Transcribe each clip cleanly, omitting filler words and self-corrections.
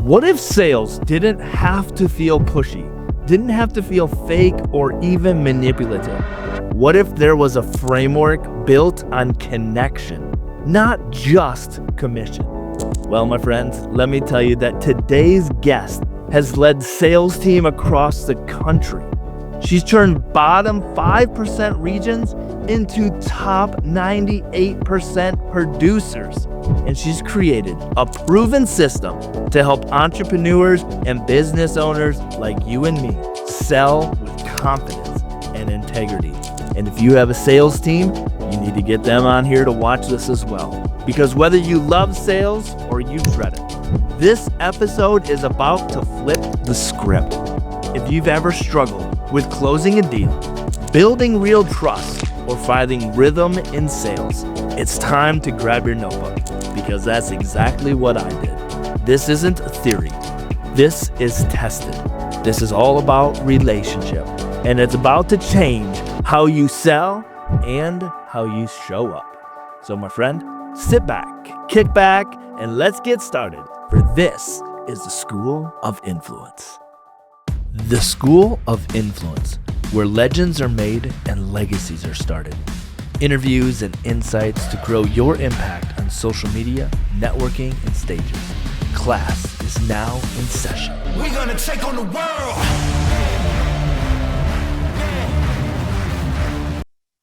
What if sales didn't have to feel pushy, didn't have to feel fake or even manipulative? What if there was a framework built on connection, not just commission? Well, my friends, let me tell you that today's guest has led sales team across the country. She's turned bottom 5% regions into top 98% producers. And she's created a proven system to help entrepreneurs and business owners like you and me sell with confidence and integrity. And if you have a sales team, you need to get them on here to watch this as well. Because whether you love sales or you dread it, this episode is about to flip the script. If you've ever struggled with closing a deal, building real trust, or finding rhythm in sales, it's time to grab your notebook, because that's exactly what I did. This isn't a theory. This is tested. This is all about relationship, and it's about to change how you sell and how you show up. So my friend, sit back, kick back, and let's get started, for this is the School of Influence. The School of Influence, where legends are made and legacies are started. Interviews and insights to grow your impact on social media, networking, and stages. Class is now in session. We're gonna take on the world.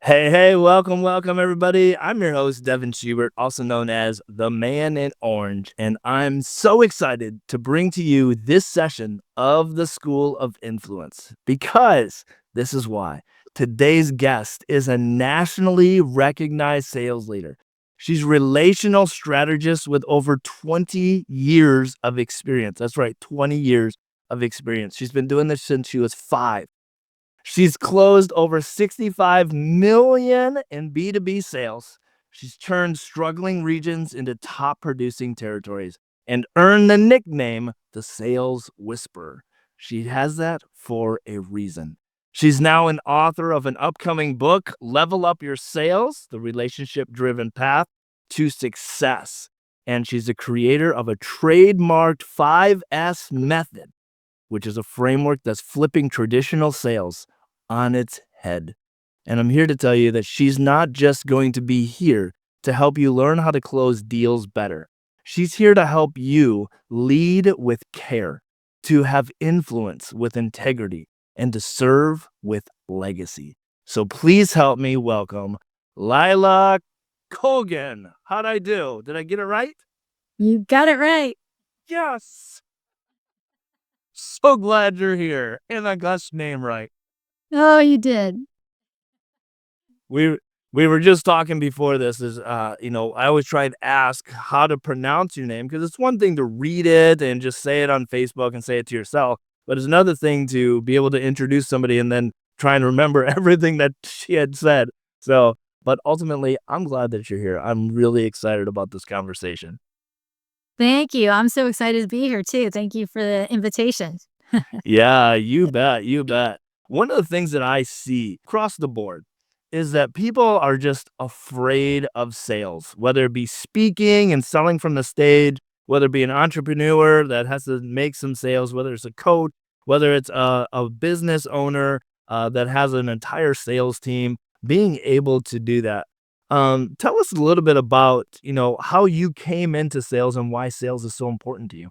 Hey, welcome everybody. I'm your host, Devin Schubert, also known as the Man in Orange, and I'm so excited to bring to you this session of the School of Influence, because this is why. Today's guest is a nationally recognized sales leader. She's a relational strategist with over 20 years of experience. That's right, 20 years of experience. She's been doing this since she was 5. She's closed over 65 million in B2B sales. She's turned struggling regions into top producing territories and earned the nickname the Sales Whisperer. She has that for a reason. She's now an author of an upcoming book, Level Up Your Sales, the relationship-driven path to success. And she's the creator of a trademarked 5S method, which is a framework that's flipping traditional sales on its head. And I'm here to tell you that she's not just going to be here to help you learn how to close deals better. She's here to help you lead with care, to have influence with integrity, and to serve with legacy. So please help me welcome Leila Colgan. How'd I do? Did I get it right? You got it right. Yes. So glad you're here. And I got your name right. Oh, you did. We were just talking before this I always try to ask how to pronounce your name, because it's one thing to read it and just say it on Facebook and say it to yourself. But it's another thing to be able to introduce somebody and then try and remember everything that she had said. So, but ultimately, I'm glad that you're here. I'm really excited about this conversation. Thank you. I'm so excited to be here too. Thank you for the invitation. Yeah, you bet. You bet. One of the things that I see across the board is that people are just afraid of sales, whether it be speaking and selling from the stage, whether it be an entrepreneur that has to make some sales, whether it's a coach, whether it's a business owner that has an entire sales team, being able to do that. Tell us a little bit about, how you came into sales and why sales is so important to you.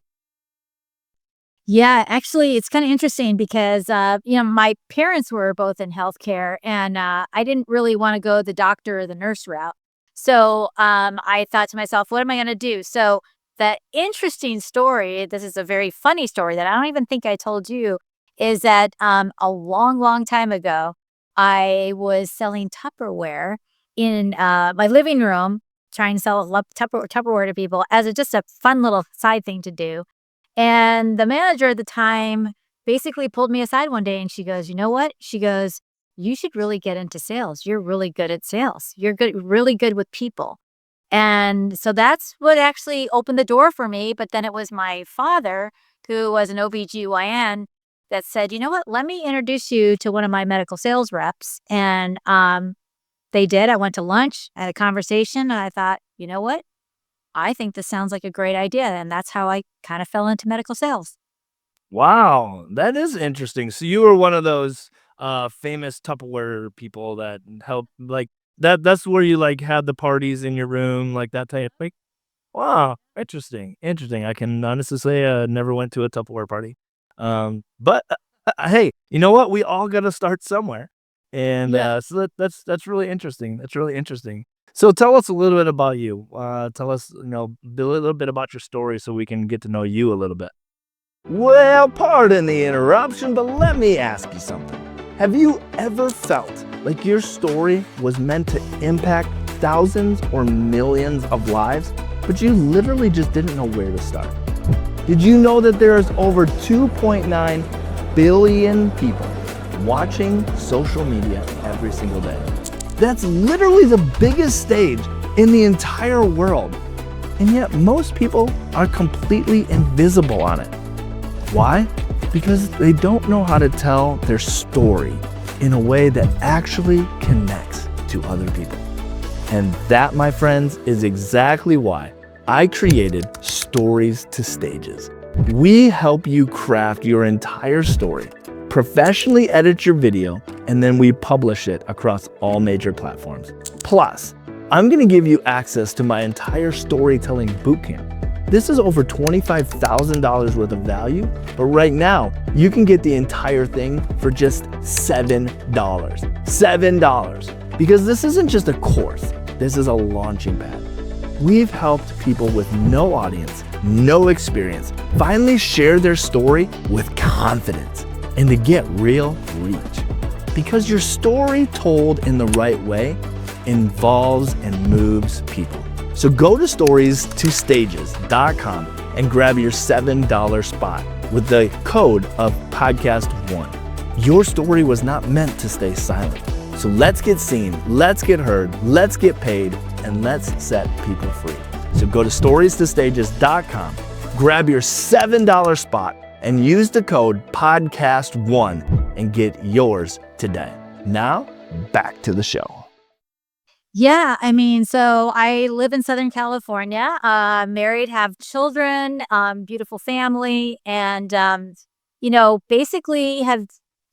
Yeah, actually, it's kind of interesting because, my parents were both in healthcare, and I didn't really want to go the doctor or the nurse route. So I thought to myself, what am I going to do? So the interesting story, this is a very funny story that I don't even think I told you, is that a long, long time ago, I was selling Tupperware in my living room, trying to sell Tupperware to people as just a fun little side thing to do. And the manager at the time basically pulled me aside one day and she goes, you know what? She goes, you should really get into sales. You're really good at sales. You're really good with people. And so that's what actually opened the door for me. But then it was my father, who was an OBGYN, that said, you know what? Let me introduce you to one of my medical sales reps. And they did. I went to lunch, I had a conversation, and I thought, you know what? I think this sounds like a great idea. And that's how I kind of fell into medical sales. Wow, that is interesting. So you were one of those famous Tupperware people that help like that's where you like had the parties in your room, like that type of thing. Wow, interesting, interesting. I can honestly say never went to a Tupperware party. But hey, you know what? We all got to start somewhere, and Yeah. so that's really interesting. That's really interesting. So tell us a little bit about you. Tell us, a little bit about your story, so we can get to know you a little bit. Well, pardon the interruption, but let me ask you something. Have you ever felt like your story was meant to impact thousands or millions of lives, but you literally just didn't know where to start? Did you know that there's over 2.9 billion people watching social media every single day? That's literally the biggest stage in the entire world. And yet most people are completely invisible on it. Why? Because they don't know how to tell their story in a way that actually connects to other people. And that, my friends, is exactly why I created Stories to Stages. We help you craft your entire story, professionally edit your video, and then we publish it across all major platforms. Plus, I'm going to give you access to my entire storytelling bootcamp. This is over $25,000 worth of value, but right now you can get the entire thing for just $7. $7. Because this isn't just a course, this is a launching pad. We've helped people with no audience, no experience, finally share their story with confidence and to get real reach. Because your story told in the right way involves and moves people. So go to stories2stages.com and grab your $7 spot with the code of podcast1. Your story was not meant to stay silent. So let's get seen, let's get heard, let's get paid, and let's set people free. So go to stories2stages.com, grab your $7 spot, and use the code podcast1 and get yours today. Now, back to the show. Yeah, I mean, so I live in Southern California, married, have children, beautiful family, and basically have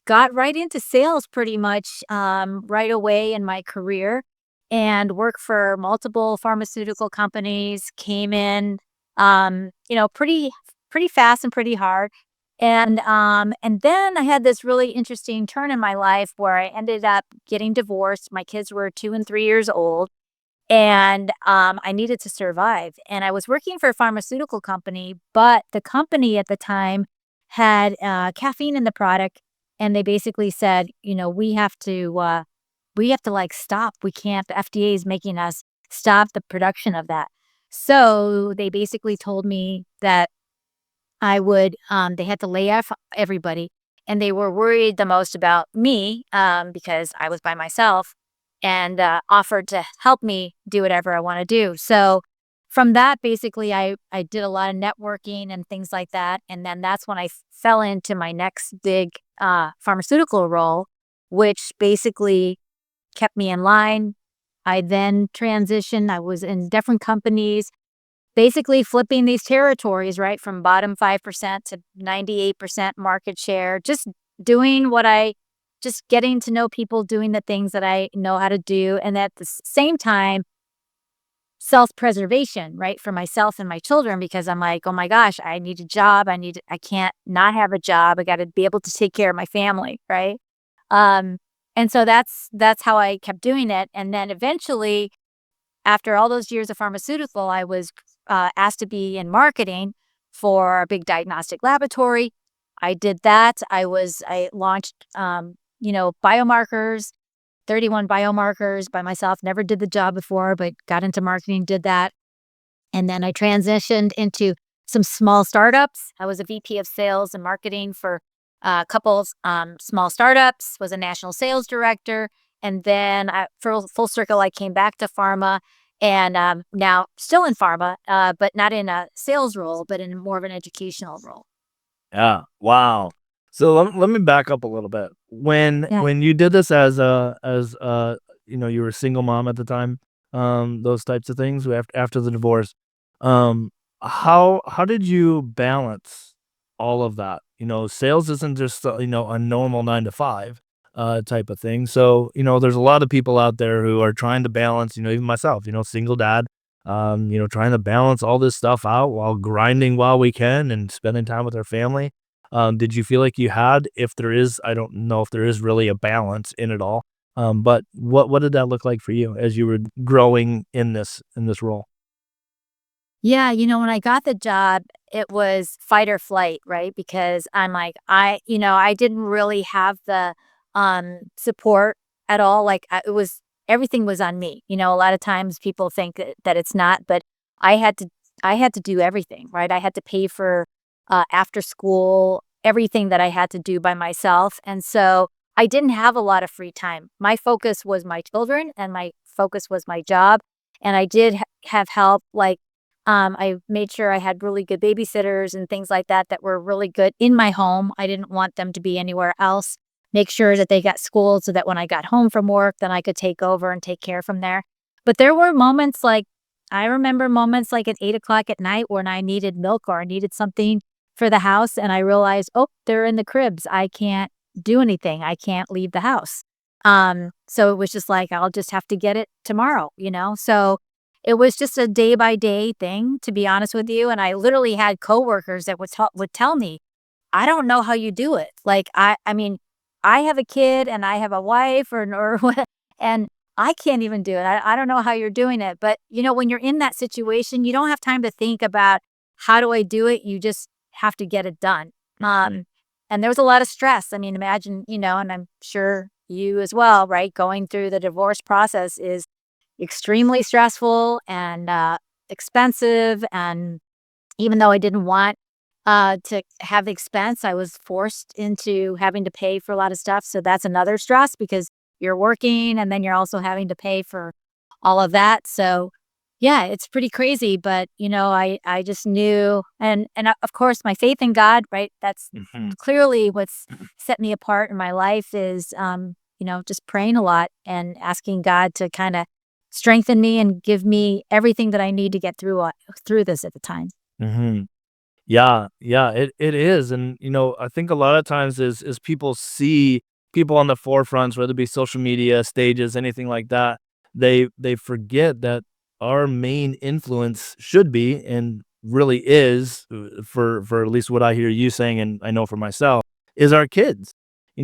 got right into sales pretty much right away in my career, and worked for multiple pharmaceutical companies. Came in, pretty fast and pretty hard. And then I had this really interesting turn in my life where I ended up getting divorced. My kids were 2 and 3 years old, and I needed to survive. And I was working for a pharmaceutical company, but the company at the time had caffeine in the product, and they basically said, we have to like stop. We can't. The FDA is making us stop the production of that. So they basically told me that they had to lay off everybody, and they were worried the most about me, because I was by myself, and offered to help me do whatever I want to do. So from that, basically, I did a lot of networking and things like that. And then that's when I fell into my next big pharmaceutical role, which basically kept me in line. I then transitioned. I was in different companies, basically flipping these territories, right, from bottom 5% to 98% market share, just getting to know people, doing the things that I know how to do. And at the same time, self-preservation, right, for myself and my children, because I'm like, oh my gosh, I need a job. I can't not have a job. I got to be able to take care of my family, right? And so that's how I kept doing it. And then eventually, after all those years of pharmaceutical, I was asked to be in marketing for a big diagnostic laboratory. I did that. I launched, biomarkers, 31 biomarkers by myself. Never did the job before, but got into marketing, did that. And then I transitioned into some small startups. I was a VP of sales and marketing for a couple small startups, was a national sales director. And then for full circle, I came back to pharma, and now still in pharma, but not in a sales role, but in more of an educational role. Yeah. Wow. So let me back up a little bit. When Yeah. when you did this as you were a single mom at the time, those types of things after the divorce. Um, how did you balance all of that? Sales isn't just, a normal 9 to 5, type of thing. So, there's a lot of people out there who are trying to balance, even myself, single dad, trying to balance all this stuff out while grinding while we can and spending time with our family. Did you feel like you had, if there is, I don't know if there is really a balance in it all. But what did that look like for you as you were growing in this role? Yeah, when I got the job, it was fight or flight, right? Because I'm like, I didn't really have the support at all. Like it was everything was on me. A lot of times people think that it's not, but I had to I had to do everything, right? I had to pay for after school, everything that I had to do by myself. And so I didn't have a lot of free time. My focus was my children and my focus was my job. And I did have help like I made sure I had really good babysitters and things like that that were really good in my home. I didn't want them to be anywhere else. Make sure that they got schooled so that when I got home from work, then I could take over and take care from there. But there were moments like I remember moments like at 8 o'clock at night when I needed milk or I needed something for the house, and I realized, oh, they're in the cribs. I can't do anything. I can't leave the house. So it was just like I'll just have to get it tomorrow. So it was just a day by day thing, to be honest with you, and I literally had coworkers that would tell me, "I don't know how you do it." Like, I mean, I have a kid and I have a wife or what, and I can't even do it. I don't know how you're doing it, but, when you're in that situation, you don't have time to think about, "How do I do it?" You just have to get it done. Um, and there was a lot of stress. I mean, imagine, and I'm sure you as well, right? Going through the divorce process is extremely stressful and, expensive, and even though I didn't want, to have the expense, I was forced into having to pay for a lot of stuff, so that's another stress because you're working and then you're also having to pay for all of that, so, yeah, it's pretty crazy, but, I just knew and of course, my faith in God, right? That's Mhm. clearly what's set me apart in my life is, just praying a lot and asking God to kinda strengthen me and give me everything that I need to get through this at the time. Mhm. Yeah, yeah, it is, and, I think a lot of times is people see people on the forefronts, whether it be social media, stages, anything like that, they forget that our main influence should be, and really is, for at least what I hear you saying, and I know for myself, is our kids.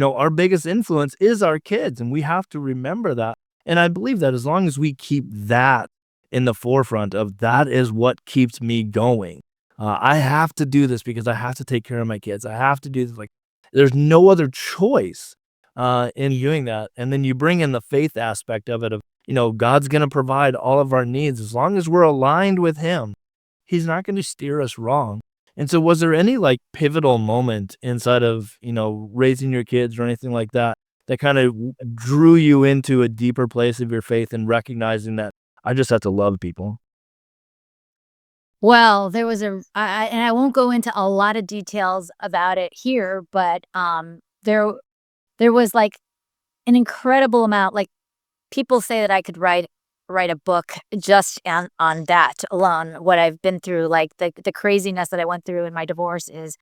Our biggest influence is our kids, and we have to remember that, and I believe that as long as we keep that in the forefront of that is what keeps me going. I have to do this because I have to take care of my kids. I have to do this. Like, there's no other choice in doing that. And then you bring in the faith aspect of it of, God's going to provide all of our needs as long as we're aligned with Him. He's not going to steer us wrong. And so, was there any like pivotal moment inside of, raising your kids or anything like that that kind of drew you into a deeper place of your faith and recognizing that I just have to love people? Well, there was and I won't go into a lot of details about it here, but, there was, like, an incredible amount like, people say that I could write a book just on that alone, what I've been through, like, the craziness that I went through in my divorce is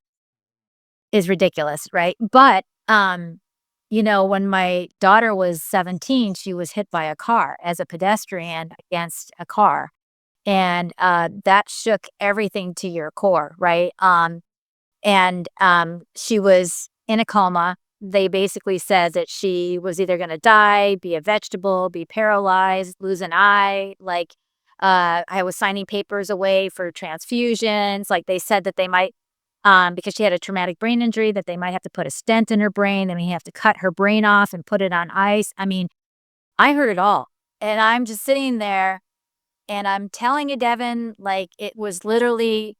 ridiculous, right? But, when my daughter was 17, she was hit by a car as a pedestrian against a car, and, that shook everything to your core, right? She was in a coma. They basically said that she was either gonna die, be a vegetable, be paralyzed, lose an eye, like, I was signing papers away for transfusions, like, they said that they might, because she had a traumatic brain injury, that they might have to put a stent in her brain, and we have to cut her brain off and put it on ice. I mean, I heard it all, and I'm just sitting there, and I'm telling you, Devin, like, it was literally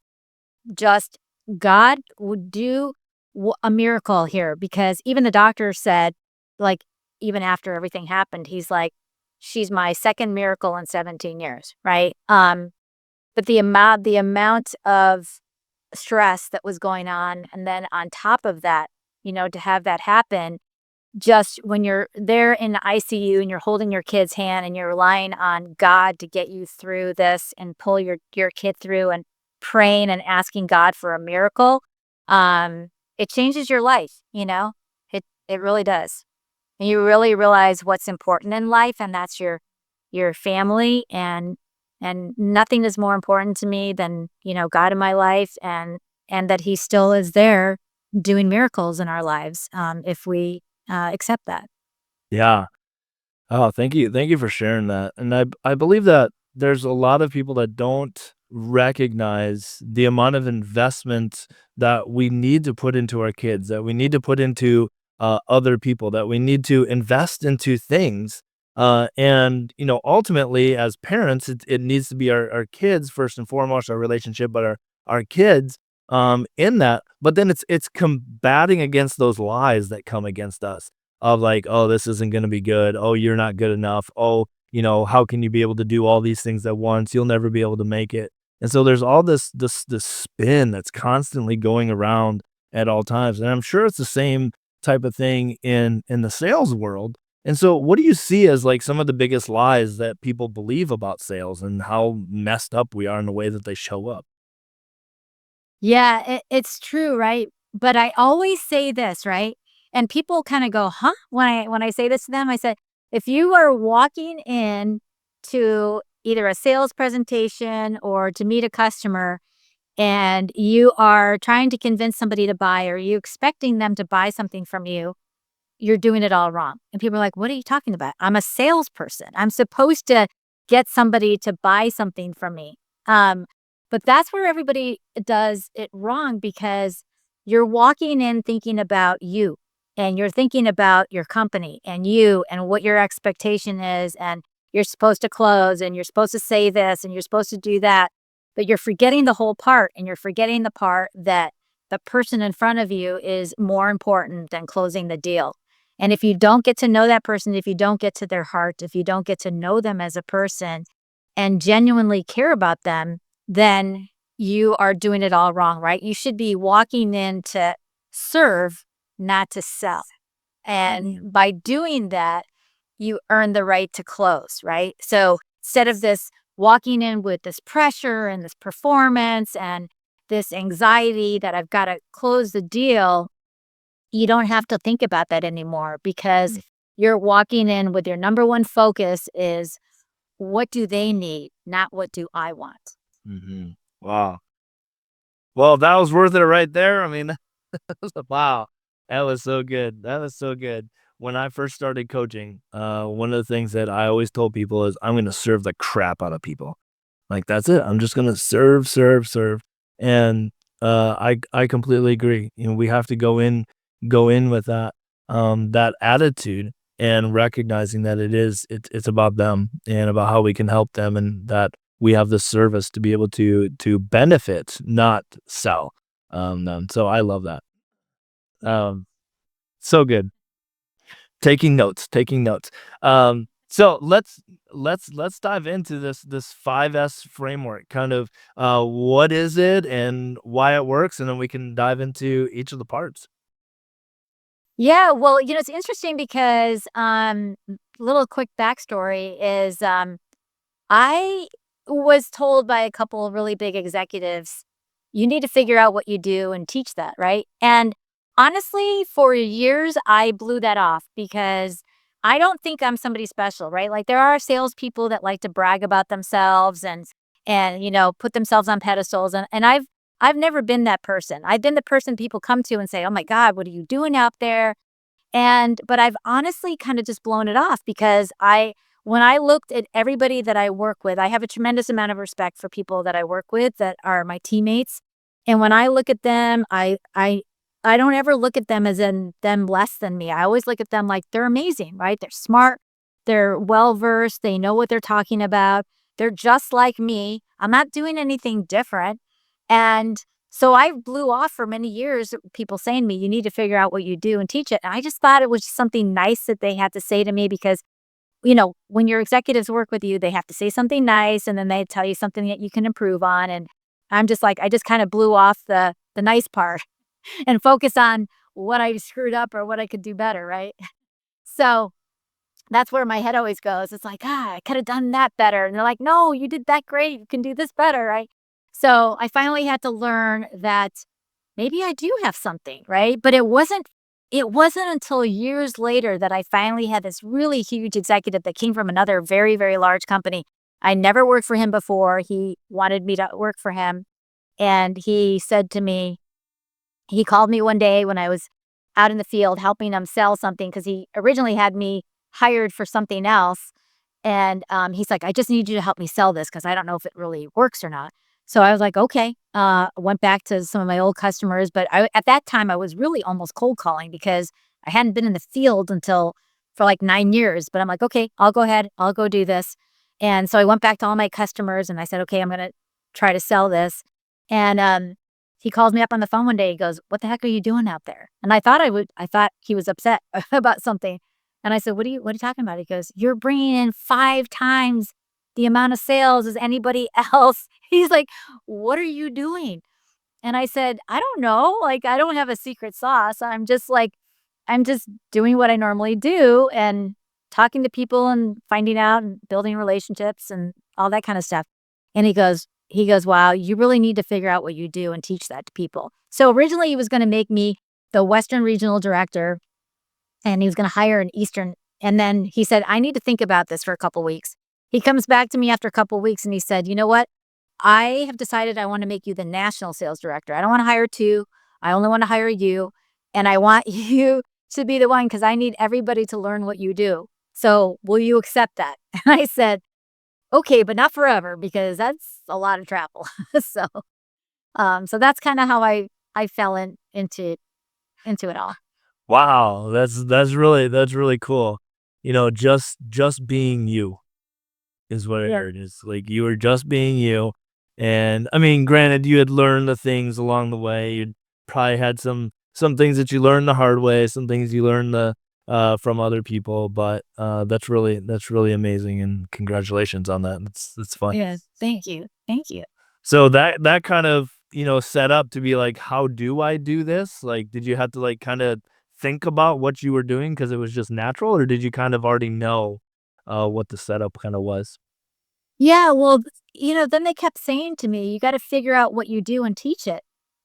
just God would do a miracle here because even the doctor said, like, even after everything happened, he's like, she's my second miracle in 17 years, right? But the amount of stress that was going on, and then on top of that, to have that happen, just when you're there in the ICU and you're holding your kid's hand and you're relying on God to get you through this and pull your kid through and praying and asking God for a miracle, it changes your life, you know? It really does. And you really realize what's important in life, and that's your family, and nothing is more important to me than, God in my life, and that he still is there doing miracles in our lives, if we accept that. Yeah. Oh, thank you. Thank you for sharing that. And I believe that there's a lot of people that don't recognize the amount of investment that we need to put into our kids, that we need to put into other people, that we need to invest into things. And ultimately, as parents, it needs to be our kids first and foremost, our relationship, but our kids in that. But then it's combating against those lies that come against us of like, "Oh, this isn't gonna be good. Oh, you're not good enough. Oh, how can you be able to do all these things at once? You'll never be able to make it." And so there's all this spin that's constantly going around at all times. And I'm sure it's the same type of thing in the sales world. And so what do you see as like some of the biggest lies that people believe about sales and how messed up we are in the way that they show up? Yeah, it's true, right? But I always say this, right? And people kind of go, "Huh?" When I say this to them, I said, "If you are walking in to either a sales presentation or to meet a customer and you are trying to convince somebody to buy or you expecting them to buy something from you, you're doing it all wrong." And people are like, "What are you talking about? I'm a salesperson. I'm supposed to get somebody to buy something from me." Um, but that's where everybody does it wrong because you're walking in thinking about you and you're thinking about your company and you and what your expectation is. And you're supposed to close and you're supposed to say this and you're supposed to do that. But you're forgetting the whole part, and you're forgetting the part that the person in front of you is more important than closing the deal. And if you don't get to know that person, if you don't get to their heart, if you don't get to know them as a person and genuinely care about them, then you are doing it all wrong, right? You should be walking in to serve, not to sell. And by doing that, you earn the right to close, right? So instead of this walking in with this pressure and this performance and this anxiety that I've got to close the deal, you don't have to think about that anymore because you're walking in with your number one focus is what do they need, not what do I want. Wow. Well, that was worth it right there. I mean, wow, that was so good. That was so good. When I first started coaching, one of the things that I always told people is I'm gonna serve the crap out of people. Like, that's it. I'm just gonna serve, serve, serve. And I completely agree. We have to go in with that attitude and recognizing that it's about them and about how we can help them and that we have the service to be able to benefit, not sell them. So I love that. Um, so good. Taking notes, taking notes. So let's dive into this 5S framework. Kind of what is it and why it works, and then we can dive into each of the parts. Yeah, well, it's interesting because little quick backstory is I was told by a couple of really big executives, you need to figure out what you do and teach that, right? And honestly, for years, I blew that off because I don't think I'm somebody special, right? Like there are salespeople that like to brag about themselves and put themselves on pedestals, and I've never been that person. I've been the person people come to and say, "Oh my God, what are you doing out there?" But I've honestly kind of just blown it off because when I looked at everybody that I work with, I have a tremendous amount of respect for people that I work with that are my teammates. And when I look at them, I don't ever look at them as in them less than me. I always look at them like they're amazing, right? They're smart, they're well versed, they know what they're talking about. They're just like me. I'm not doing anything different. And so I blew off for many years, people saying to me, you need to figure out what you do and teach it. And I just thought it was something nice that they had to say to me because, when your executives work with you, they have to say something nice and then they tell you something that you can improve on. And I'm just like, I just kind of blew off the nice part and focus on what I screwed up or what I could do better, right? So that's where my head always goes. It's like, I could have done that better. And they're like, no, you did that great. You can do this better, right? So I finally had to learn that maybe I do have something, right? But it wasn't until years later that I finally had this really huge executive that came from another very, very large company. I never worked for him before. He wanted me to work for him. And he said to me, he called me one day when I was out in the field helping him sell something because he originally had me hired for something else. And he's like, I just need you to help me sell this because I don't know if it really works or not. So I was like, okay. Went back to some of my old customers, but at that time I was really almost cold calling because I hadn't been in the field until for like 9 years. But I'm like, okay, I'll go ahead, I'll go do this. And so I went back to all my customers and I said, okay, I'm gonna try to sell this. And he calls me up on the phone one day. He goes, "What the heck are you doing out there?" And I thought he was upset about something. And I said, what are you talking about?" He goes, "You're bringing in 5 times the amount of sales as anybody else." He's like, "What are you doing?" And I said, "I don't know. Like, I don't have a secret sauce. I'm just doing what I normally do and talking to people and finding out and building relationships and all that kind of stuff." And he goes, "Wow, you really need to figure out what you do and teach that to people." So originally he was going to make me the Western Regional Director and he was going to hire an Eastern. And then he said, "I need to think about this for a couple weeks." He comes back to me after a couple weeks and he said, "You know what? I have decided I want to make you the national sales director. I don't want to hire two. I only want to hire you. And I want you to be the one because I need everybody to learn what you do. So will you accept that?" And I said, "Okay, but not forever because that's a lot of travel." so so that's kind of how I fell into it all. Wow, that's really cool. Just being you is what I Yeah. heard. Is like you were just being you, and I mean, granted, you had learned the things along the way. You probably had some things that you learned the hard way, some things you learned from other people. But that's really amazing, and congratulations on that. That's fun. Yeah. Thank you. Thank you. So that kind of, set up to be like, how do I do this? Like, did you have to like kind of think about what you were doing because it was just natural, or did you kind of already know what the setup kind of was? Yeah, well, then they kept saying to me, "You gotta figure out what you do and teach it."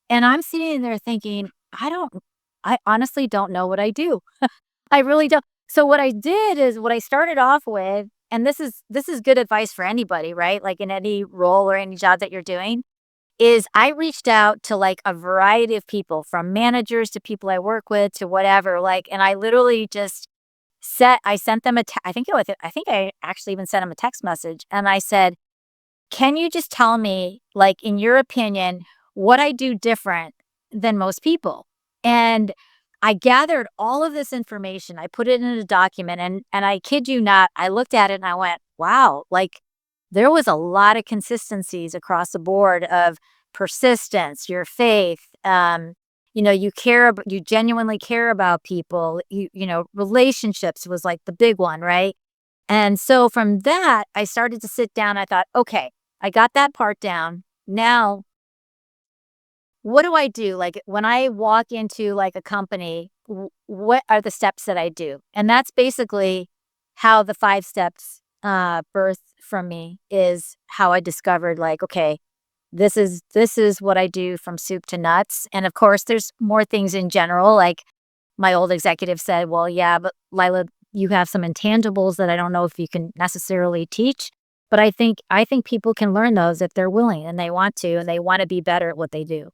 And I'm sitting there thinking, I honestly don't know what I do. I really don't. So what I did is what I started off with, and this is good advice for anybody, right? Like in any role or any job that you're doing, is I reached out to like a variety of people, from managers to people I work with to whatever, like, and I literally just I sent them I think I actually even sent them a text message and I said, "Can you just tell me, like, in your opinion, what I do different than most people?" And I gathered all of this information. I put it in a document and I kid you not, I looked at it and I went, wow, like there was a lot of consistencies across the board of persistence, your faith, you genuinely care about people, relationships was like the big one, right? And so from that, I started to sit down. I thought, okay, I got that part down. Now, what do I do? Like when I walk into like a company, what are the steps that I do? And that's basically how the 5 steps birth from me is how I discovered like, okay, this is what I do from soup to nuts. And of course, there's more things in general. Like my old executive said, "Well, yeah, but Lila, you have some intangibles that I don't know if you can necessarily teach." But I think people can learn those if they're willing and they want to and they want to be better at what they do.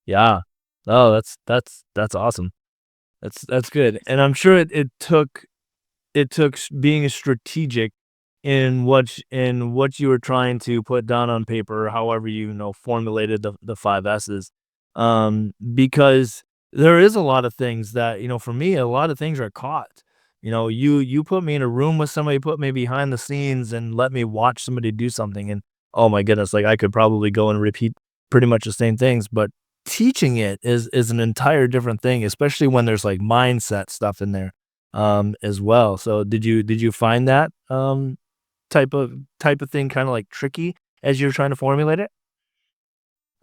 Yeah. Oh, that's awesome. That's good. And I'm sure it took being strategic in what you were trying to put down on paper, however formulated the 5 S's, because there is a lot of things that for me, a lot of things are caught. You put me in a room with somebody, put me behind the scenes, and let me watch somebody do something, and oh my goodness, like I could probably go and repeat pretty much the same things, but teaching it is an entire different thing, especially when there's like mindset stuff in there as well. So did you find that type of thing kinda, like, tricky as you're trying to formulate it?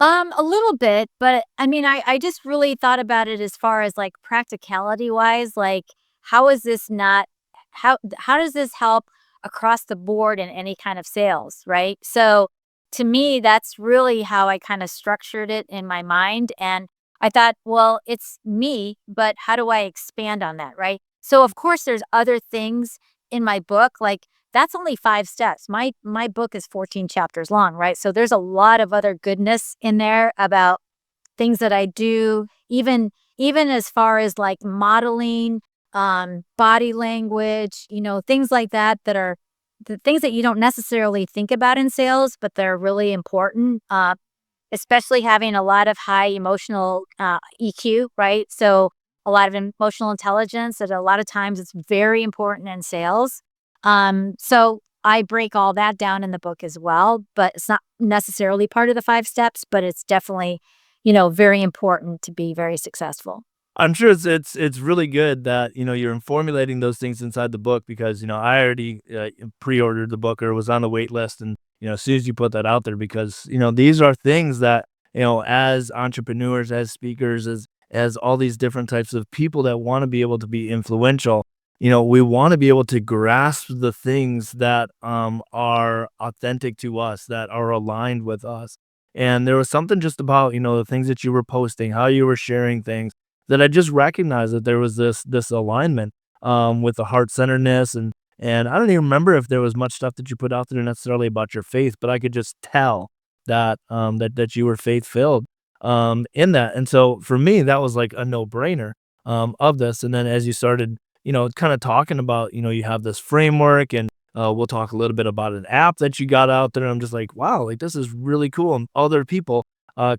A little bit, but I mean, I just really thought about it as far as like practicality wise, like how is this not how does this help across the board in any kind of sales, right? So to me, that's really how I kind of structured it in my mind. And I thought, well, it's me, but how do I expand on that, right? So of course there's other things in my book, like that's only 5 steps. My book is 14 chapters long, right? So there's a lot of other goodness in there about things that I do, even as far as like modeling, body language, things like that that are the things that you don't necessarily think about in sales, but they're really important. Especially having a lot of high emotional EQ, right? So a lot of emotional intelligence that a lot of times it's very important in sales. So I break all that down in the book as well, but it's not necessarily part of the 5 steps, but it's definitely, very important to be very successful. I'm sure it's really good that, you're formulating those things inside the book because, I already, pre-ordered the book or was on the wait list and, as soon as you put that out there because, these are things that, as entrepreneurs, as speakers, as all these different types of people that wanna be able to be influential, we wanna be able to grasp the things that, are authentic to us, that are aligned with us. And there was something just about, the things that you were posting, how you were sharing things that I just recognized that there was this alignment with the heart centeredness and I don't even remember if there was much stuff that you put out there necessarily about your faith, but I could just tell that that you were faith filled in that. And so for me, that was like a no brainer of this. And then as you started, kind of talking about, you have this framework and we'll talk a little bit about an app that you got out there. I'm just like, wow, like this is really cool. And other people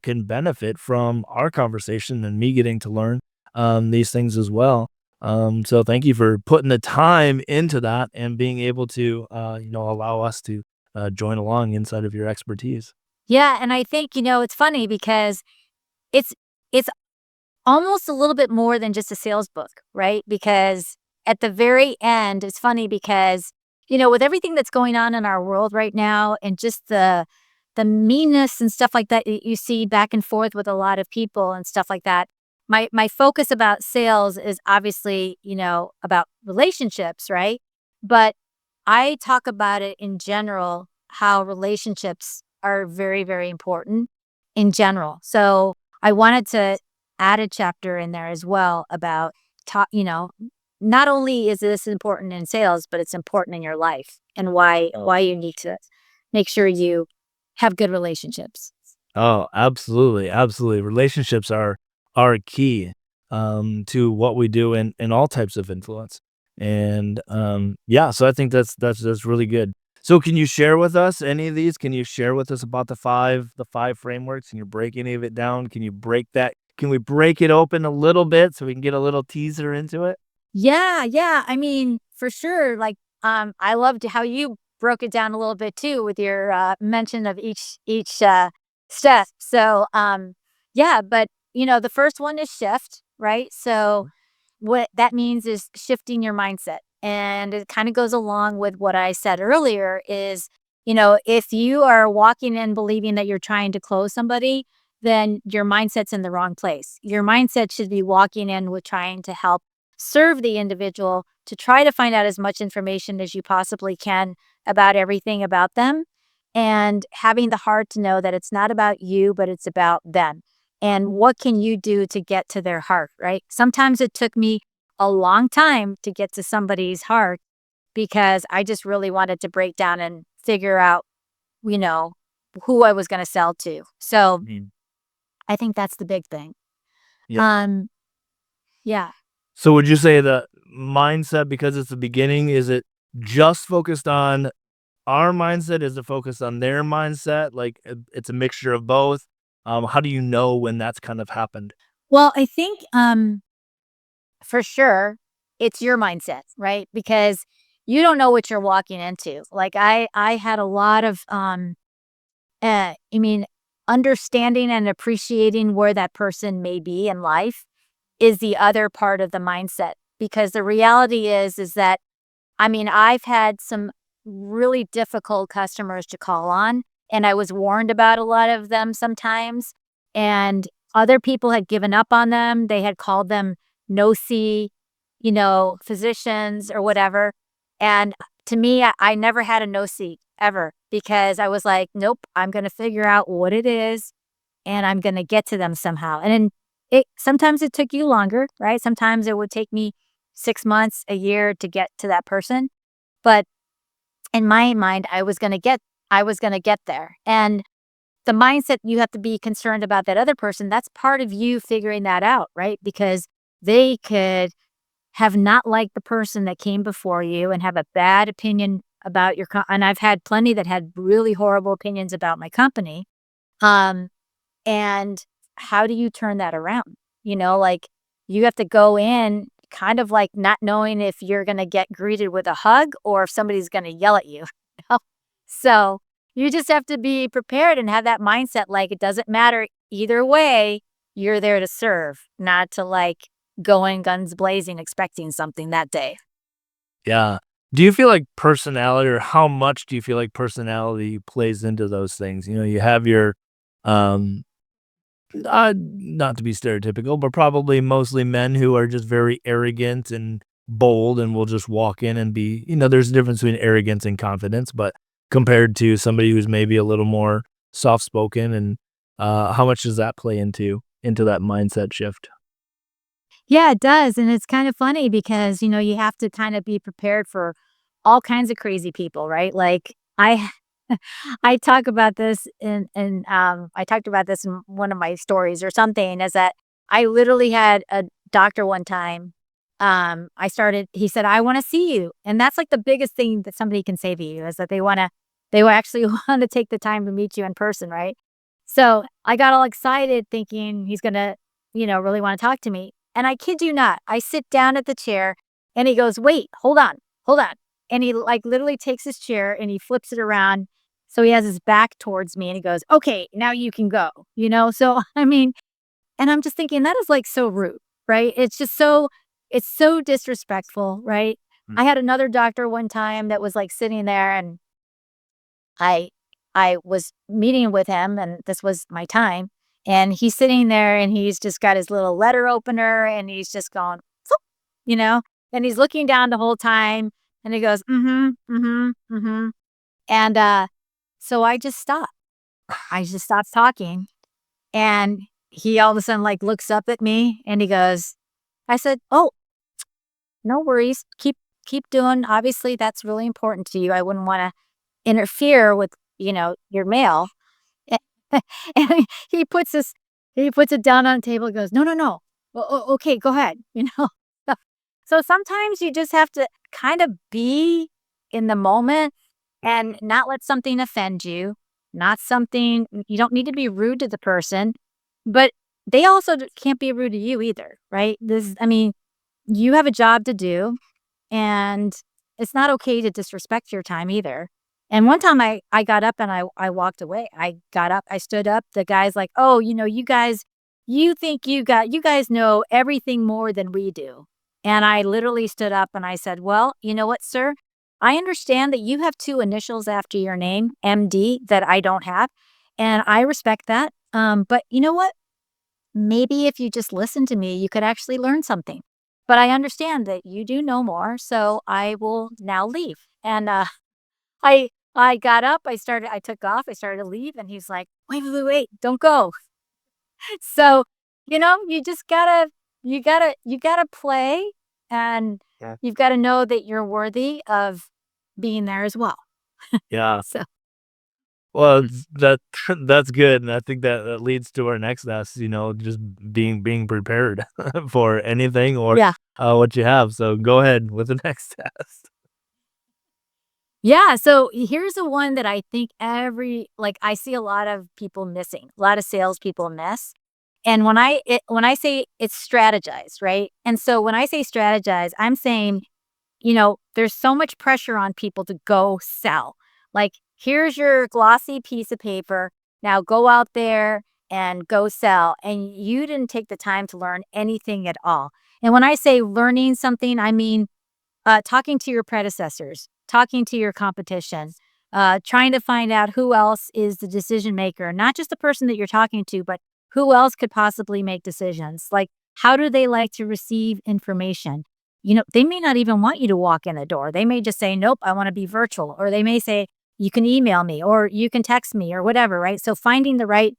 can benefit from our conversation and me getting to learn these things as well. So thank you for putting the time into that and being able to, allow us to join along inside of your expertise. Yeah, and I think, it's funny because it's it's almost a little bit more than just a sales book, right? Because at the very end, it's funny because, with everything that's going on in our world right now and just the meanness and stuff like that you see back and forth with a lot of people and stuff like that. My focus about sales is obviously, about relationships, right? But I talk about it in general, how relationships are very, very important in general. So I wanted to add a chapter in there as well about not only is this important in sales, but it's important in your life and why you need to make sure you have good relationships. Oh, absolutely, absolutely. Relationships are key to what we do in all types of influence. And yeah, so I think that's really good. So can you share with us any of these? Can you share with us about the five frameworks? Can you break any of it down? Can you break that? Can we break it open a little bit so we can get a little teaser into it? Yeah, yeah. I mean, for sure. Like, I loved how you broke it down a little bit too with your mention of each step. So, yeah. But the first one is shift, right? So, what that means is shifting your mindset, and it kind of goes along with what I said earlier. Is if you are walking in believing that you're trying to close somebody, then your mindset's in the wrong place. Your mindset should be walking in with trying to help serve the individual to try to find out as much information as you possibly can about everything about them and having the heart to know that it's not about you, but it's about them. And what can you do to get to their heart, right? Sometimes it took me a long time to get to somebody's heart because I just really wanted to break down and figure out, you know, who I was going to sell to. So Mhm. I think that's the big thing. Yeah. Um, yeah. So would you say the mindset, because it's the beginning, is it just focused on our mindset? Is it focused on their mindset? Like it's a mixture of both. How do you know when that's kind of happened? Well, I think for sure it's your mindset, right? Because you don't know what you're walking into. Like I had a lot of I mean understanding and appreciating where that person may be in life is the other part of the mindset because the reality is that I mean, I've had some really difficult customers to call on, and I was warned about a lot of them sometimes. And other people had given up on them. They had called them no see, physicians or whatever. And to me, I never had a no seat ever because I was like, nope, I'm going to figure out what it is and I'm going to get to them somehow. And then sometimes it took you longer, right? Sometimes it would take me 6 months, a year to get to that person. But in my mind, I was going to get there. And the mindset you have to be concerned about that other person, that's part of you figuring that out, right? Because they could have not liked the person that came before you and have a bad opinion about and I've had plenty that had really horrible opinions about my company. Um, and how do you turn that around? Like you have to go in kind of like not knowing if you're going to get greeted with a hug or if somebody's going to yell at you. know? So you just have to be prepared and have that mindset. Like it doesn't matter either way, you're there to serve, not to like go in guns blazing, expecting something that day. Yeah. Do you feel like personality, or how much do you feel like personality plays into those things? You have your, um, not to be stereotypical, but probably mostly men who are just very arrogant and bold and will just walk in and there's a difference between arrogance and confidence, but compared to somebody who's maybe a little more soft spoken, and how much does that play into that mindset shift? Yeah, it does. And it's kind of funny because, you have to kind of be prepared for all kinds of crazy people, right? Like I talk about this I talked about this in one of my stories or something, is that I literally had a doctor one time. He said, I want to see you. And that's like the biggest thing that somebody can say to you is that they will actually want to take the time to meet you in person, right? So I got all excited thinking he's going to, really want to talk to me. And I kid you not, I sit down at the chair and he goes, wait, hold on, hold on. And he like literally takes his chair and he flips it around. So he has his back towards me and he goes, okay, now you can go, So, I mean, and I'm just thinking that is like so rude, right? It's so disrespectful, right? Mm. I had another doctor one time that was like sitting there and I I was meeting with him and this was my time. And he's sitting there and he's just got his little letter opener and he's just going, "Phoop," you know, and he's looking down the whole time and he goes, And so I just stopped. I just stopped talking. And he all of a sudden like looks up at me and he goes, I said, oh, no worries. Keep doing. Obviously, that's really important to you. I wouldn't want to interfere with, your mail. And he puts it down on the table and goes, no, no, no. Okay, go ahead. So so sometimes you just have to kind of be in the moment and not let something offend you, not something, you don't need to be rude to the person, but they also can't be rude to you either, right? I mean, you have a job to do and it's not okay to disrespect your time either. And one time I got up and I walked away. I got up, I stood up. The guy's like, oh, you guys, you guys know everything more than we do. And I literally stood up and I said, well, you know what, sir? I understand that you have two initials after your name, MD, that I don't have. And I respect that. But you know what? Maybe if you just listen to me, you could actually learn something. But I understand that you do know more, so I will now leave. And I got up, I took off, I started to leave, and he's like, wait, don't go. So, you just you gotta play, and Yeah. you've got to know that you're worthy of being there as well. Yeah. So Well, that's good, and I think that leads to our next task, just being prepared for anything or, yeah. what you have. So go ahead with the next task. Yeah, so here's the one that I think I see a lot of people missing, a lot of salespeople miss. And when I say it's strategize, right? And so when I say strategize, I'm saying, there's so much pressure on people to go sell. Like, here's your glossy piece of paper. Now go out there and go sell. And you didn't take the time to learn anything at all. And when I say learning something, I mean talking to your predecessors, talking to your competition, trying to find out who else is the decision maker, not just the person that you're talking to, but who else could possibly make decisions. Like, how do they like to receive information? they may not even want you to walk in the door. They may just say, nope, I want to be virtual. Or they may say, you can email me or you can text me or whatever, right? So finding the right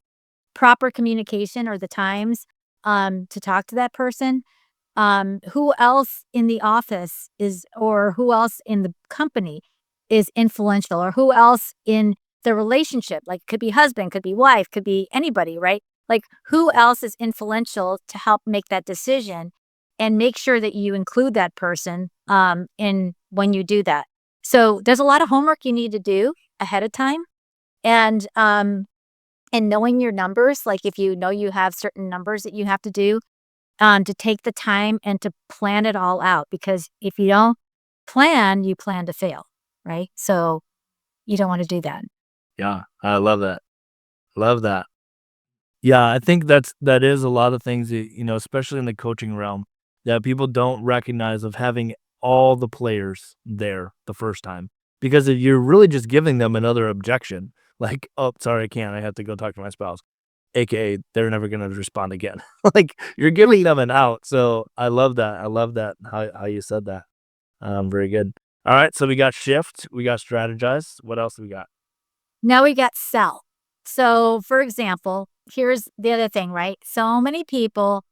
proper communication or the times to talk to that person. Who else in the office or who else in the company is influential, or who else in the relationship, like could be husband, could be wife, could be anybody, right? Like who else is influential to help make that decision, and make sure that you include that person in when you do that. So there's a lot of homework you need to do ahead of time. And knowing your numbers, like if you know you have certain numbers that you have to do, to take the time and to plan it all out. Because if you don't plan, you plan to fail, right? So you don't want to do that. Yeah, I love that. Love that. Yeah, I think that is a lot of things that, especially in the coaching realm, that people don't recognize of having all the players there the first time. Because if you're really just giving them another objection, like, "Oh, sorry, I can't. I have to go talk to my spouse." AKA, they're never gonna respond again. Like, you're giving them an out. So I love that. I love that how you said that. Very good. All right, so we got shift, we got strategize. What else do we got? Now we got sell. So, for example, here's the other thing, right? So many people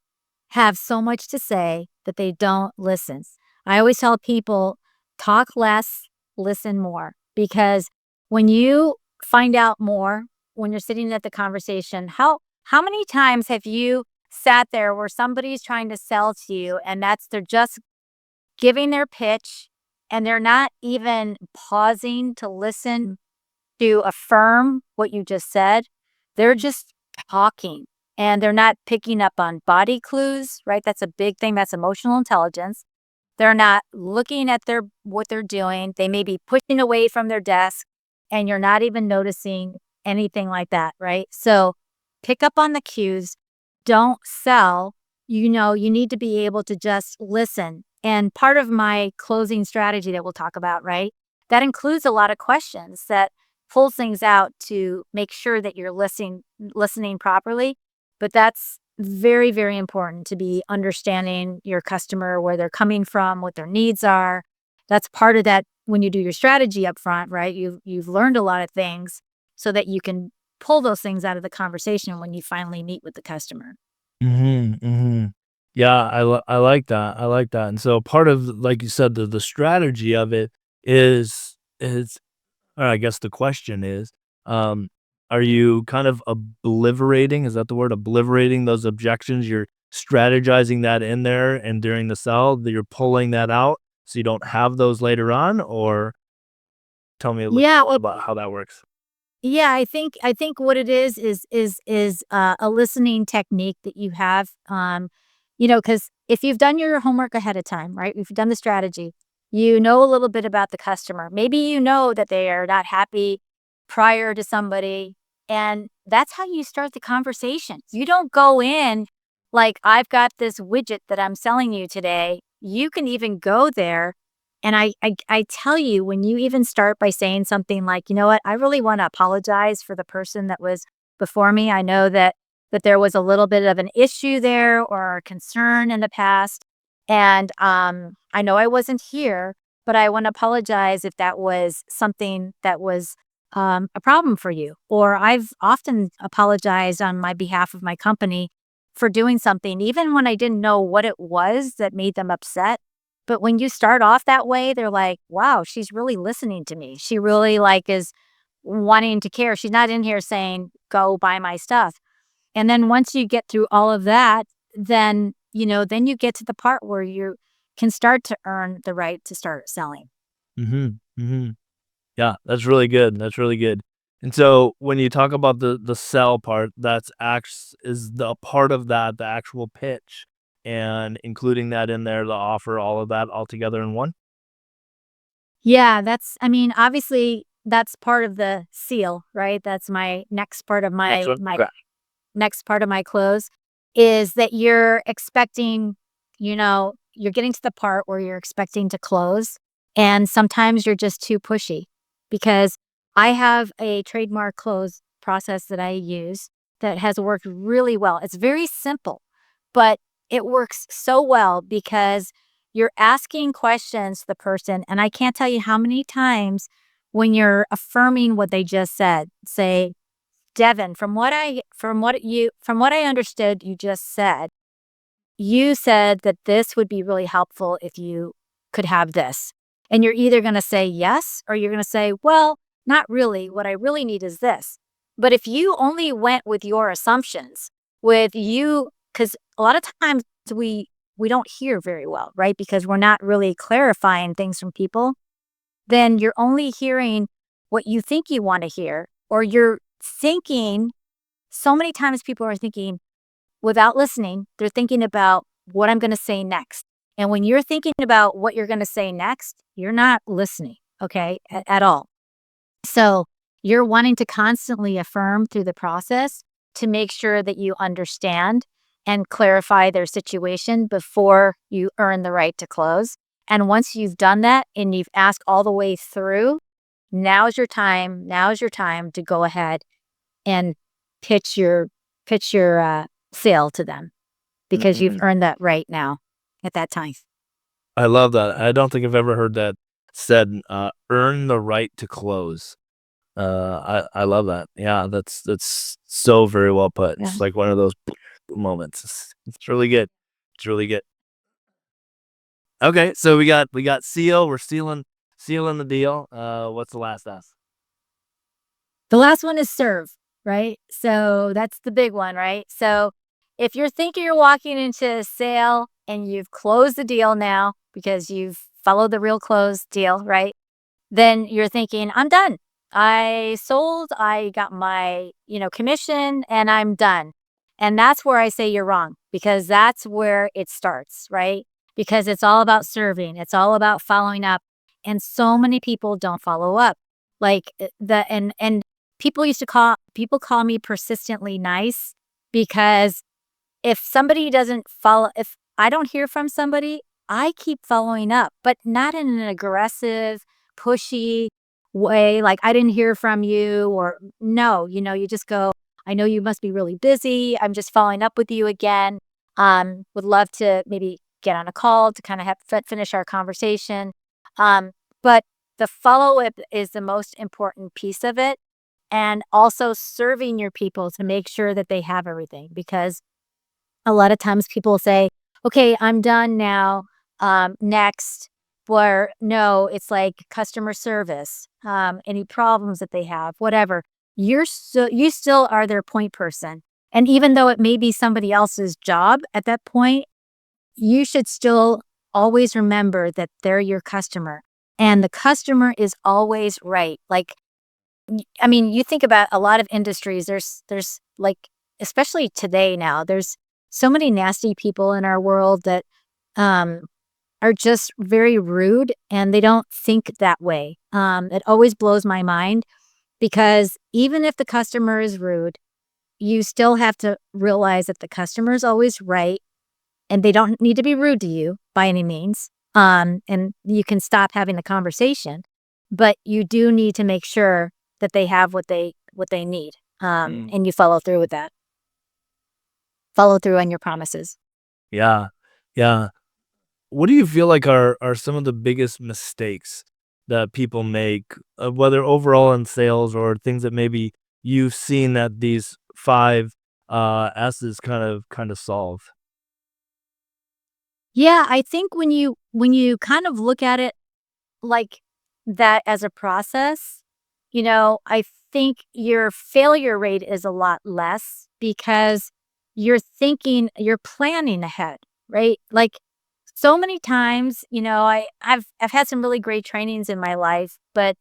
have so much to say that they don't listen. I always tell people, talk less, listen more. Because when you find out more, when you're sitting at the conversation, how many times have you sat there where somebody's trying to sell to you, and they're just giving their pitch, and they're not even pausing to listen to affirm what you just said. They're just talking, and they're not picking up on body clues, right? That's a big thing. That's emotional intelligence. They're not looking at what they're doing. They may be pushing away from their desk, and you're not even noticing anything like that, right? So pick up on the cues. Don't sell. You need to be able to just listen. And part of my closing strategy that we'll talk about, right? That includes a lot of questions that pulls things out to make sure that you're listening properly. But that's very, very important to be understanding your customer, where they're coming from, what their needs are. That's part of that when you do your strategy up front, right? You've learned a lot of things so that you can pull those things out of the conversation when you finally meet with the customer. Mhm, mhm. Yeah, I like that, I like that, and so part of, like you said, the strategy of it is or I guess the question is, um, are you kind of obliterating, is that the word? Obliterating those objections? You're strategizing that in there, and during the sell, that you're pulling that out so you don't have those later on? Or tell me a little Yeah, more about how that works. yeah, I think what it is a listening technique that you have, because if you've done your homework ahead of time, right? If you've done the strategy, you know a little bit about the customer. Maybe you know that they are not happy prior to somebody, and that's how you start the conversation. You don't go in like, I've got this widget that I'm selling you today. You can even go there, and I tell you, when you even start by saying something like, you know what, I really want to apologize for the person that was before me. I know that there was a little bit of an issue there or a concern in the past. And I know I wasn't here, but I want to apologize if that was something that was a problem for you. Or I've often apologized on my behalf of my company for doing something, even when I didn't know what it was that made them upset. But when you start off that way, they're like, wow, she's really listening to me. She really is wanting to care. She's not in here saying, go buy my stuff. And then once you get through all of that, then you get to the part where you can start to earn the right to start selling. Mhm, mhm. Yeah, that's really good, that's really good. And so when you talk about the sell part, that's acts is the part of that, the actual pitch, and including that in there, the offer, all of that all together in one? Yeah, I mean, obviously that's part of the seal, right? That's my next part of Next one? my Okay. next part of my close is that you're expecting, you're getting to the part where you're expecting to close. And sometimes you're just too pushy, because I have a trademark close process that I use that has worked really well. It's very simple, but it works so well because you're asking questions to the person. And I can't tell you how many times when you're affirming what they just said, say, Devin, from what I understood you just said, you said that this would be really helpful if you could have this. And you're either going to say yes, or you're going to say, well, not really. What I really need is this. But if you only went with your assumptions, with you, because a lot of times we don't hear very well, right? Because we're not really clarifying things from people, then you're only hearing what you think you want to hear, or you're thinking. So many times people are thinking, without listening, they're thinking about what I'm going to say next. And when you're thinking about what you're going to say next, you're not listening, okay, at all. So you're wanting to constantly affirm through the process to make sure that you understand and clarify their situation before you earn the right to close. And once you've done that and you've asked all the way through, now's your time. Now's your time to go ahead and pitch your sale to them, because you've Mm-mm. earned that right now at that time. I love that. I don't think I've ever heard that said, earn the right to close. I love that. Yeah, that's so very well put. Yeah. It's like one of those moments. It's really good. It's really good. Okay, so we got seal. We're sealing the deal. What's the last S? The last one is serve, right? So that's the big one, right? So if you're thinking you're walking into a sale and you've closed the deal now because you've followed the real close deal, right? Then you're thinking, I'm done. I sold, I got my, commission, and I'm done. And that's where I say you're wrong, because that's where it starts, right? Because it's all about serving. It's all about following up. And so many people don't follow up. Like and people call me persistently nice, because if I don't hear from somebody, I keep following up, but not in an aggressive, pushy way. Like, I didn't hear from you, or no, you just go, I know you must be really busy. I'm just following up with you again. Would love to maybe get on a call to kind of finish our conversation. But the follow up is the most important piece of it. And also serving your people to make sure that they have everything, because a lot of times people say, okay, I'm done now. Next. Where no, it's like customer service, any problems that they have, whatever. You still are their point person. And even though it may be somebody else's job at that point, you should still always remember that they're your customer. And the customer is always right. Like, I mean, you think about a lot of industries, there's like, especially today now, there's so many nasty people in our world that um, are just very rude, and they don't think that way. It always blows my mind, because even if the customer is rude, you still have to realize that the customer is always right, and they don't need to be rude to you by any means. And you can stop having the conversation, but you do need to make sure that they have what they need. Mm. And you follow through with that. Follow through on your promises. Yeah, yeah. What do you feel like are some of the biggest mistakes that people make, whether overall in sales or things that maybe you've seen that these 5 S's kind of solve? Yeah, I think when you kind of look at it like that as a process, I think your failure rate is a lot less, because you're planning ahead, right? Like, so many times, I've had some really great trainings in my life, but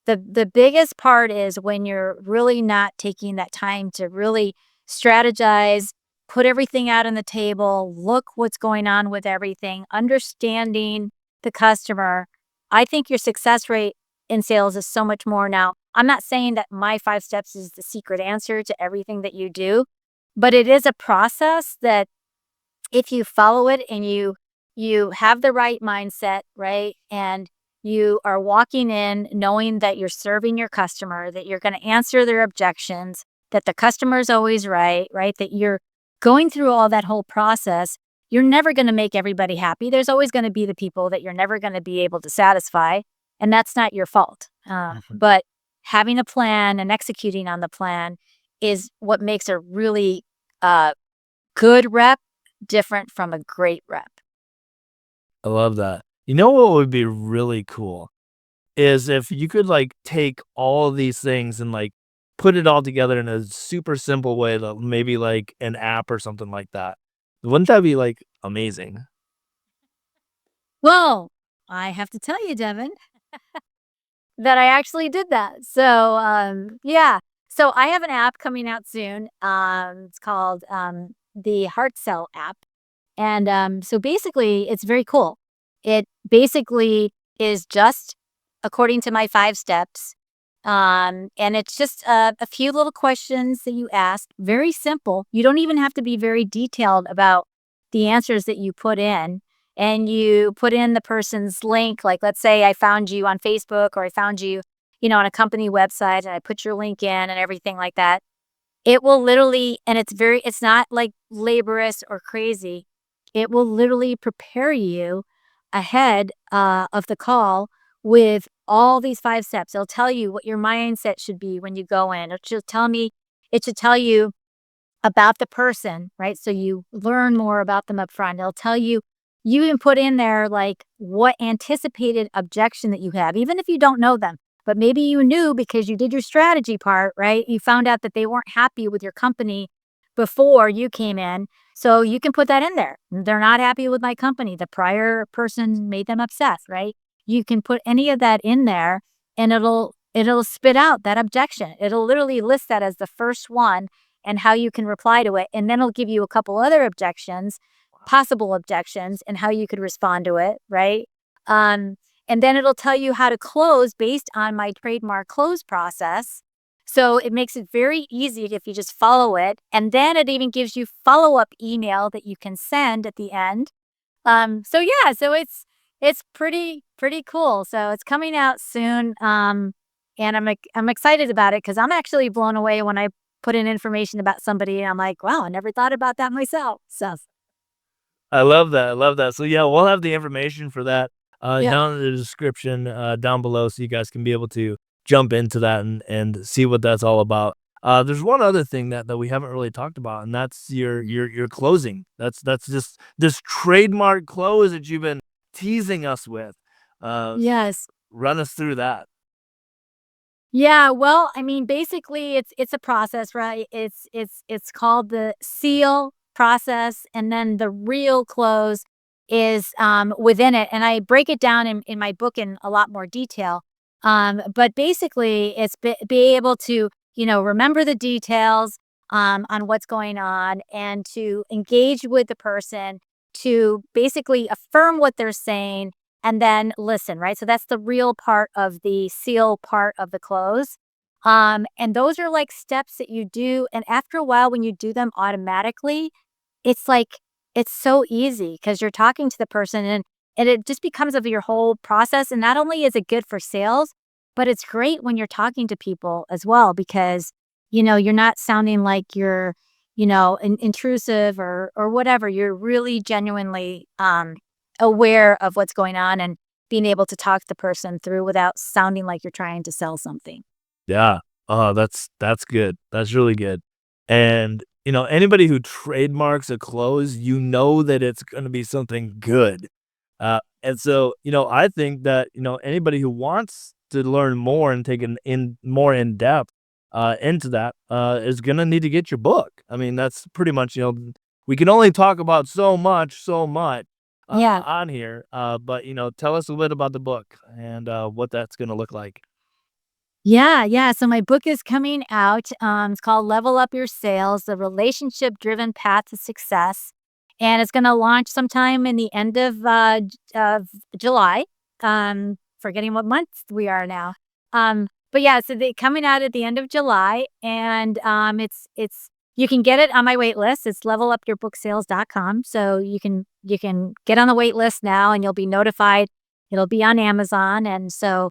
the biggest part is when you're really not taking that time to really strategize, put everything out on the table, look what's going on with everything, understanding the customer. I think your success rate in sales is so much more now. I'm not saying that my 5 steps is the secret answer to everything that you do, but it is a process that, if you follow it and you have the right mindset, right? And you are walking in knowing that you're serving your customer, that you're going to answer their objections, that the customer is always right, right? That you're going through all that whole process, you're never going to make everybody happy. There's always going to be the people that you're never going to be able to satisfy, and that's not your fault. Mhm. But having a plan and executing on the plan is what makes a really uh, good rep different from a great rep. I love that. You know what would be really cool is if you could like take all of these things and like put it all together in a super simple way, maybe like an app or something like that. Wouldn't that be like amazing? Well, I have to tell you, Devin, that I actually did that. So, yeah. So I have an app coming out soon. It's called the Heart Cell app. And so basically, it's very cool. It basically is just according to my 5 steps. And it's just a few little questions that you ask. Very simple. You don't even have to be very detailed about the answers that you put in. And you put in the person's link. Like, let's say I found you on Facebook or I found you, on a company website and I put your link in and everything like that. It will literally, and it's not like laborious or crazy. It will literally prepare you ahead of the call with all these 5 steps. It'll tell you what your mindset should be when you go in. It should tell you about the person, right? So you learn more about them up front. It'll tell you, you can put in there like what anticipated objection that you have, even if you don't know them. But maybe you knew because you did your strategy part, right? You found out that they weren't happy with your company before you came in. So you can put that in there. They're not happy with my company. The prior person made them upset, right? You can put any of that in there and it'll spit out that objection. It'll literally list that as the first one and how you can reply to it. And then it'll give you a couple other objections, possible objections, and how you could respond to it, right? Um, and then it'll tell you how to close based on my trademark close process. So it makes it very easy if you just follow it. And then it even gives you follow-up email that you can send at the end. So yeah, so it's pretty cool. So it's coming out soon. And I'm excited about it because I'm actually blown away when I put in information about somebody and I'm like, wow, I never thought about that myself. So I love that. I love that. So yeah, we'll have the information for that yeah. down in the description down below, so you guys can be able to jump into that and see what that's all about. There's one other thing that we haven't really talked about, and that's your closing. That's just this trademark close that you've been teasing us with. Uh, Yes. Run us through that. Yeah, well, I mean, basically it's a process, right? It's called the seal process, and then the real close is within it. And I break it down in my book in a lot more detail. But basically it's be able to, remember the details on what's going on and to engage with the person, to basically affirm what they're saying and then listen, right? So that's the real part of the seal part of the close. And those are like steps that you do. And after a while, when you do them automatically, it's like, it's so easy because you're talking to the person and it just becomes of your whole process. And not only is it good for sales, but it's great when you're talking to people as well because, you're not sounding like you're, intrusive or whatever. You're really genuinely, aware of what's going on and being able to talk the person through without sounding like you're trying to sell something. Yeah. Oh, that's good. That's really good. And, anybody who trademarks a close, that it's gonna be something good. And so, I think that, anybody who wants to learn more and take an in more in depth into that is gonna need to get your book. I mean, that's pretty much, we can only talk about so much Yeah. on here. But tell us a bit about the book and what that's gonna look like. Yeah, yeah. So my book is coming out. It's called Level Up Your Sales: The Relationship Driven Path to Success, and it's going to launch sometime in the end of July. Forgetting what month we are now. But yeah, so they coming out at the end of July, and it's you can get it on my wait list. It's levelupyourbooksales.com. So you can get on the wait list now, and you'll be notified. It'll be on Amazon, and so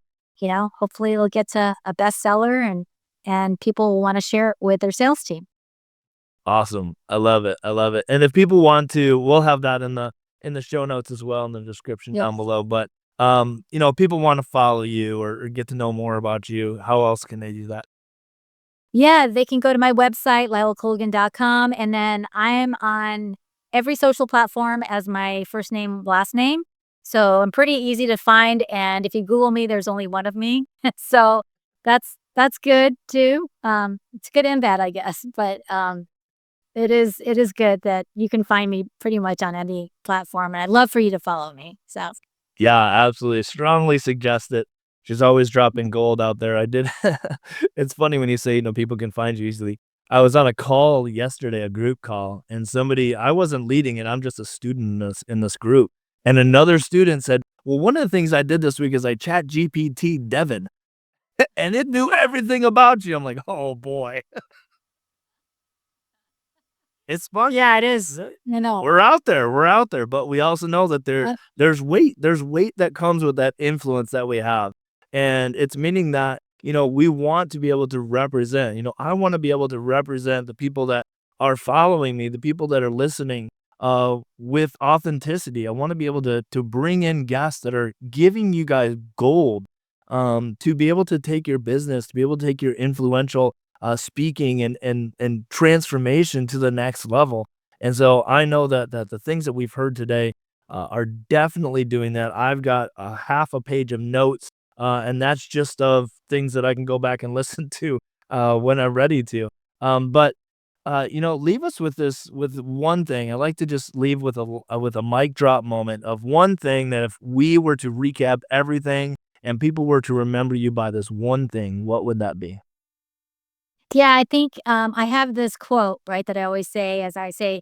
hopefully it'll get to a bestseller and people will want to share it with their sales team. Awesome. I love it. I love it. And if people want to, we'll have that in the show notes as well in the description Yes. down below. But if people want to follow you or get to know more about you, how else can they do that? Yeah, they can go to my website, leilacolgan.com, and then I'm on every social platform as my first name, last name. So I'm pretty easy to find, and if you Google me, there's only one of me. So that's good too. It's good and bad, I guess, but it is good that you can find me pretty much on any platform, and I'd love for you to follow me. So Yeah, absolutely. Strongly suggest it. She's always dropping gold out there. I did. It's funny when you say, people can find you easily. I was on a call yesterday, a group call, and I wasn't leading it. I'm just a student in this group. And another student said, well, one of the things I did this week is I chat GPT Devin and it knew everything about you. I'm like, oh boy, it's fun. yeah, it is. We're out there. We're out there, but we also know that Uh, there's weight. There's weight that comes with that influence that we have. And it's meaning that, we want to be able to represent, I want to be able to represent the people that are following me, the people that are listening with authenticity. I want to be able to bring in guests that are giving you guys gold to be able to take your business, to be able to take your influential speaking and transformation to the next level. And so I know that the things that we've heard today are definitely doing that. I've got a half a page of notes, and that's just of things that I can go back and listen to when I'm ready to. But leave us with one thing. I like to just leave with a mic drop moment of one thing that if we were to recap everything and people were to remember you by this one thing, what would that be? Yeah, I think I have this quote, right, that I always say as I say,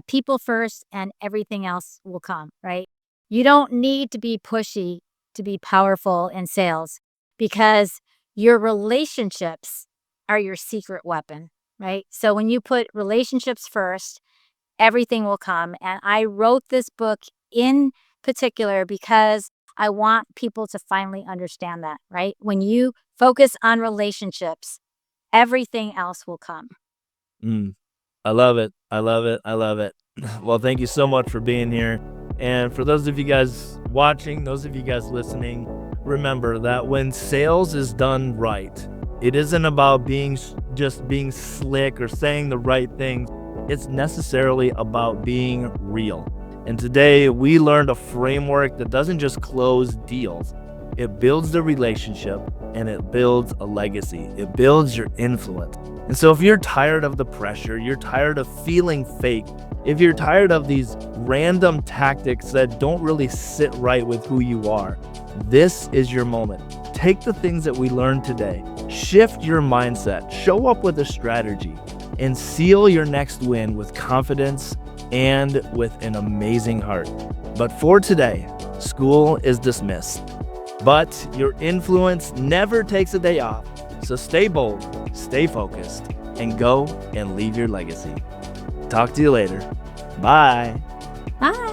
people first and everything else will come, right? You don't need to be pushy to be powerful in sales because your relationships are your secret weapon, right? So when you put relationships first, everything will come. And I wrote this book in particular because I want people to finally understand that, right? When you focus on relationships, everything else will come. Mm. I love it. I love it. I love it. Well, thank you so much for being here. And for those of you guys watching, those of you guys listening, remember that when sales is done right, it isn't about just being slick or saying the right things. It's necessarily about being real. And today we learned a framework that doesn't just close deals. It builds the relationship and it builds a legacy. It builds your influence. And so if you're tired of the pressure, you're tired of feeling fake, if you're tired of these random tactics that don't really sit right with who you are, this is your moment. Take the things that we learned today, shift your mindset, show up with a strategy, and seal your next win with confidence and with an amazing heart. But for today, school is dismissed. But your influence never takes a day off. So stay bold, stay focused, and go and leave your legacy. Talk to you later. Bye. Bye.